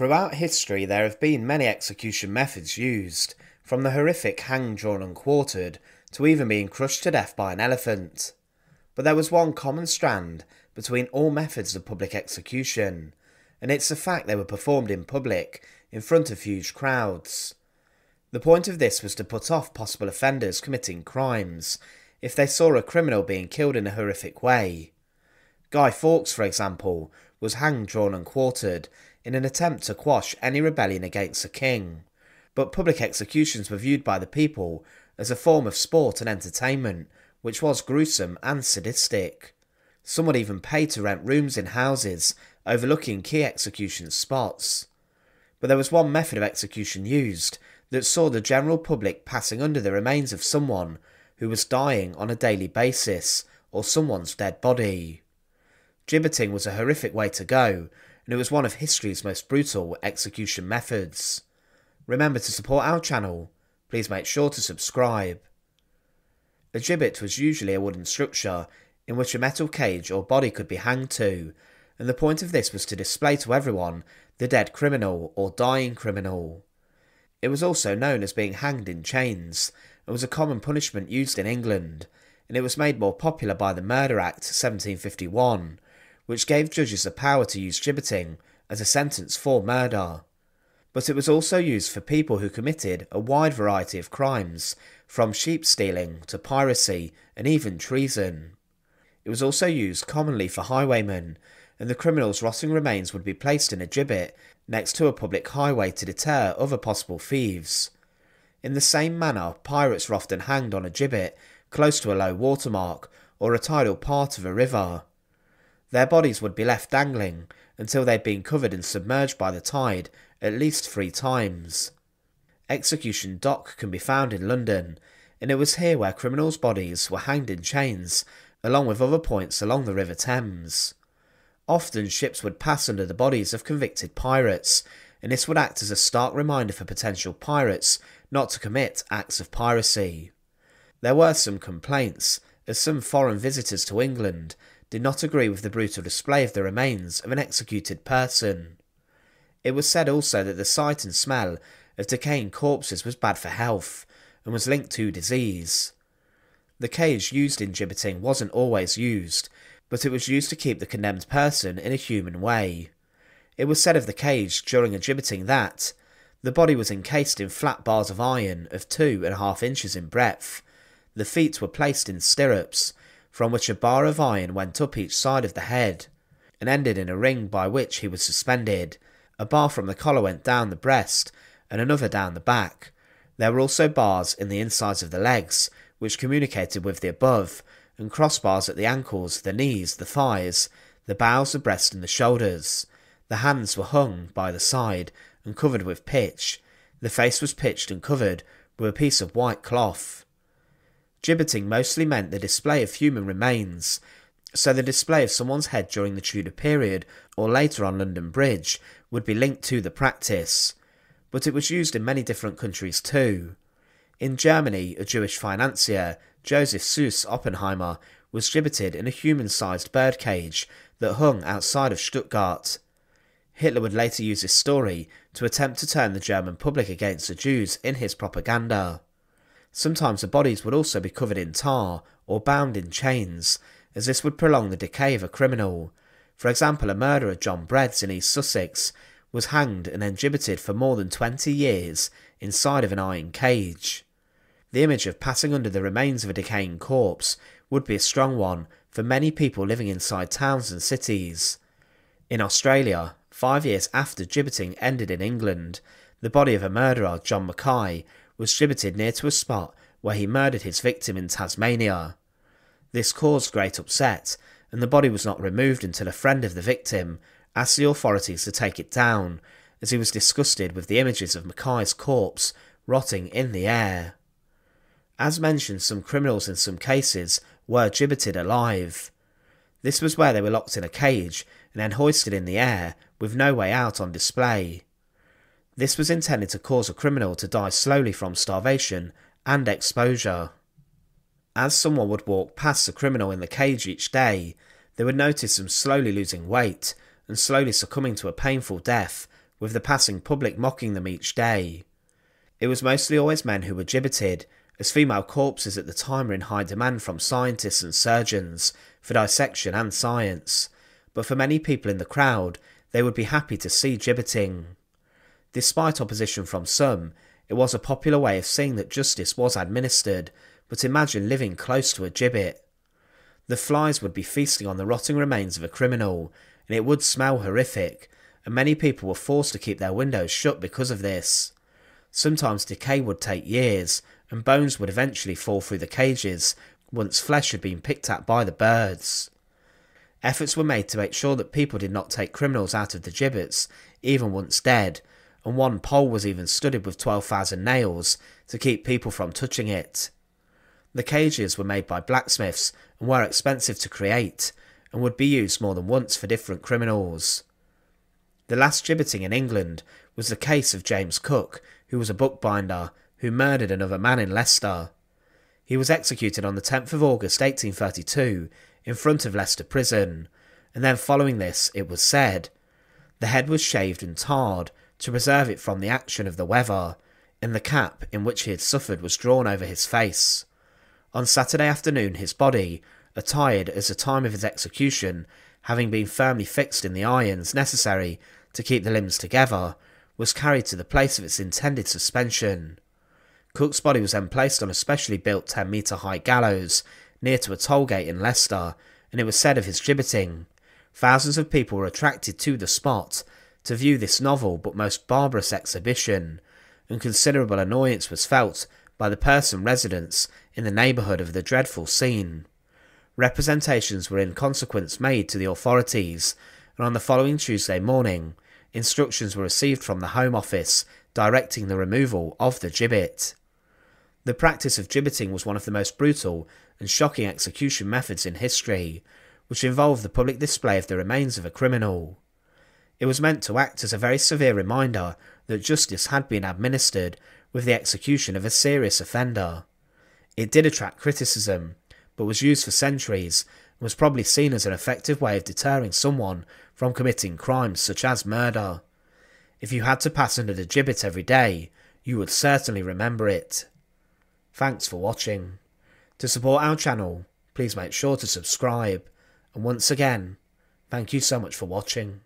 Throughout history there have been many execution methods used, from the horrific hanged, drawn and quartered, to even being crushed to death by an elephant. But there was one common strand between all methods of public execution, and it's the fact they were performed in public, in front of huge crowds. The point of this was to put off possible offenders committing crimes, if they saw a criminal being killed in a horrific way. Guy Fawkes, for example, was hanged, drawn and quartered in an attempt to quash any rebellion against the king, but public executions were viewed by the people as a form of sport and entertainment, which was gruesome and sadistic. Some would even pay to rent rooms in houses overlooking key execution spots. But there was one method of execution used that saw the general public passing under the remains of someone who was dying on a daily basis, or someone's dead body. Gibbeting was a horrific way to go, and it was one of history's most brutal execution methods. Remember to support our channel, please make sure to subscribe. A gibbet was usually a wooden structure in which a metal cage or body could be hanged to, and the point of this was to display to everyone the dead criminal or dying criminal. It was also known as being hanged in chains, and was a common punishment used in England, and it was made more popular by the Murder Act 1751, which gave judges the power to use gibbeting as a sentence for murder. But it was also used for people who committed a wide variety of crimes, from sheep stealing to piracy and even treason. It was also used commonly for highwaymen, and the criminal's rotting remains would be placed in a gibbet next to a public highway to deter other possible thieves. In the same manner, pirates were often hanged on a gibbet close to a low water mark or a tidal part of a river. Their bodies would be left dangling until they'd been covered and submerged by the tide at least 3 times. Execution Dock can be found in London, and it was here where criminals' bodies were hanged in chains, along with other points along the River Thames. Often ships would pass under the bodies of convicted pirates, and this would act as a stark reminder for potential pirates not to commit acts of piracy. There were some complaints, as some foreign visitors to England did not agree with the brutal display of the remains of an executed person. It was said also that the sight and smell of decaying corpses was bad for health, and was linked to disease. The cage used in gibbeting wasn't always used, but it was used to keep the condemned person in a human way. It was said of the cage during a gibbeting that the body was encased in flat bars of iron of 2.5 inches in breadth. The feet were placed in stirrups, from which a bar of iron went up each side of the head, and ended in a ring by which he was suspended. A bar from the collar went down the breast, and another down the back. There were also bars in the insides of the legs, which communicated with the above, and crossbars at the ankles, the knees, the thighs, the bows, the breast and the shoulders. The hands were hung by the side and covered with pitch. The face was pitched and covered with a piece of white cloth. Gibbeting mostly meant the display of human remains, so the display of someone's head during the Tudor period or later on London Bridge would be linked to the practice, but it was used in many different countries too. In Germany, a Jewish financier, Joseph Seuss Oppenheimer, was gibbeted in a human-sized birdcage that hung outside of Stuttgart. Hitler would later use this story to attempt to turn the German public against the Jews in his propaganda. Sometimes the bodies would also be covered in tar or bound in chains, as this would prolong the decay of a criminal. For example, a murderer, John Breads in East Sussex, was hanged and then gibbeted for more than 20 years inside of an iron cage. The image of passing under the remains of a decaying corpse would be a strong one for many people living inside towns and cities. In Australia, 5 years after gibbeting ended in England, the body of a murderer, John Mackay, was gibbeted near to a spot where he murdered his victim in Tasmania. This caused great upset, and the body was not removed until a friend of the victim asked the authorities to take it down, as he was disgusted with the images of Mackay's corpse rotting in the air. As mentioned, some criminals in some cases were gibbeted alive. This was where they were locked in a cage and then hoisted in the air with no way out on display. This was intended to cause a criminal to die slowly from starvation and exposure. As someone would walk past the criminal in the cage each day, they would notice them slowly losing weight and slowly succumbing to a painful death with the passing public mocking them each day. It was mostly always men who were gibbeted, as female corpses at the time were in high demand from scientists and surgeons for dissection and science, but for many people in the crowd, they would be happy to see gibbeting. Despite opposition from some, it was a popular way of seeing that justice was administered, but imagine living close to a gibbet. The flies would be feasting on the rotting remains of a criminal, and it would smell horrific, and many people were forced to keep their windows shut because of this. Sometimes decay would take years, and bones would eventually fall through the cages once flesh had been picked at by the birds. Efforts were made to make sure that people did not take criminals out of the gibbets, even once dead, and one pole was even studded with 12,000 nails to keep people from touching it. The cages were made by blacksmiths and were expensive to create, and would be used more than once for different criminals. The last gibbeting in England was the case of James Cook, who was a bookbinder, who murdered another man in Leicester. He was executed on the 10th of August 1832 in front of Leicester Prison, and then following this, it was said, the head was shaved and tarred to preserve it from the action of the weather, and the cap in which he had suffered was drawn over his face. On Saturday afternoon his body, attired as the time of his execution, having been firmly fixed in the irons necessary to keep the limbs together, was carried to the place of its intended suspension. Cook's body was then placed on a specially built 10-metre high gallows near to a toll gate in Leicester, and it was said of his gibbeting, thousands of people were attracted to the spot to view this novel but most barbarous exhibition, and considerable annoyance was felt by the person residents in the neighbourhood of the dreadful scene. Representations were in consequence made to the authorities, and on the following Tuesday morning, instructions were received from the Home Office directing the removal of the gibbet. The practice of gibbeting was one of the most brutal and shocking execution methods in history, which involved the public display of the remains of a criminal. It was meant to act as a very severe reminder that justice had been administered with the execution of a serious offender. It did attract criticism, but was used for centuries and was probably seen as an effective way of deterring someone from committing crimes such as murder. If you had to pass under the gibbet every day, you would certainly remember it. Thanks for watching. To support our channel, please make sure to subscribe, and once again, thank you so much for watching.